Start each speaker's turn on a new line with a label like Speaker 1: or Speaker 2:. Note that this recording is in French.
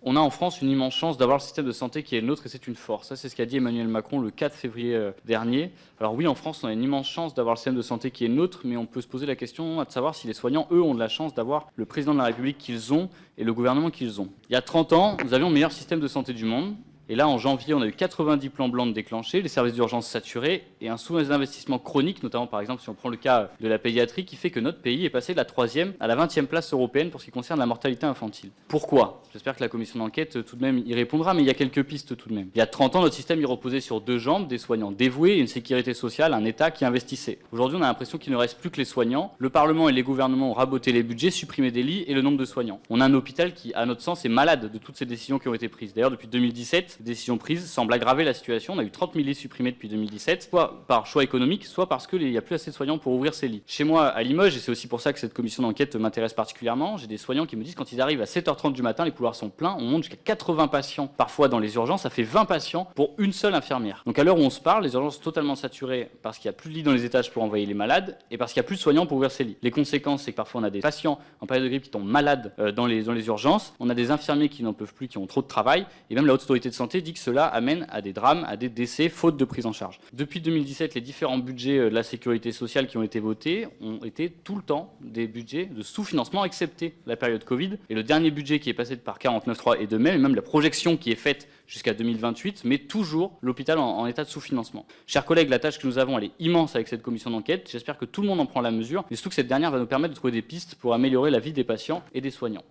Speaker 1: On a en France une immense chance d'avoir le système de santé qui est le nôtre et c'est une force. Ça, c'est ce qu'a dit Emmanuel Macron le 4 février dernier. Alors oui, en France, on a une immense chance d'avoir le système de santé qui est le nôtre, mais on peut se poser la question de savoir si les soignants, eux, ont de la chance d'avoir le président de la République qu'ils ont et le gouvernement qu'ils ont. Il y a 30 ans, nous avions le meilleur système de santé du monde. Et là, en janvier, on a eu 90 plans blancs déclenchés, les services d'urgence saturés et un sous-investissement chronique, notamment par exemple si on prend le cas de la pédiatrie, qui fait que notre pays est passé de la 3e à la 20e place européenne pour ce qui concerne la mortalité infantile. Pourquoi ? J'espère que la commission d'enquête tout de même y répondra, mais il y a quelques pistes tout de même. Il y a 30 ans, notre système y reposait sur deux jambes, des soignants dévoués et une sécurité sociale, un État qui investissait. Aujourd'hui, on a l'impression qu'il ne reste plus que les soignants. Le Parlement et les gouvernements ont raboté les budgets, supprimé des lits et le nombre de soignants. On a un hôpital qui, à notre sens, est malade de toutes ces décisions qui ont été prises. D'ailleurs, depuis 2017, ces décisions prises semble aggraver la situation. On a eu 30 000 lits supprimés depuis 2017, soit par choix économique, soit parce qu'il n'y a plus assez de soignants pour ouvrir ces lits. Chez moi, à Limoges, et c'est aussi pour ça que cette commission d'enquête m'intéresse particulièrement, j'ai des soignants qui me disent quand ils arrivent à 7h30 du matin, les couloirs sont pleins, on monte jusqu'à 80 patients, parfois dans les urgences, ça fait 20 patients pour une seule infirmière. Donc à l'heure où on se parle, les urgences sont totalement saturées parce qu'il n'y a plus de lits dans les étages pour envoyer les malades et parce qu'il n'y a plus de soignants pour ouvrir ces lits. Les conséquences, c'est que parfois on a des patients en période de grippe qui tombent malades dans les urgences, on a des infirmiers qui n'en peuvent plus, qui ont trop de travail, et même la Haute Autorité de Santé dit que cela amène à des drames, à des décès, faute de prise en charge. Depuis 2017, les différents budgets de la sécurité sociale qui ont été votés ont été tout le temps des budgets de sous-financement, excepté la période Covid. Et le dernier budget qui est passé par 49.3 et de même la projection qui est faite jusqu'à 2028, met toujours l'hôpital en état de sous-financement. Chers collègues, la tâche que nous avons, elle est immense avec cette commission d'enquête. J'espère que tout le monde en prend la mesure, mais surtout que cette dernière va nous permettre de trouver des pistes pour améliorer la vie des patients et des soignants.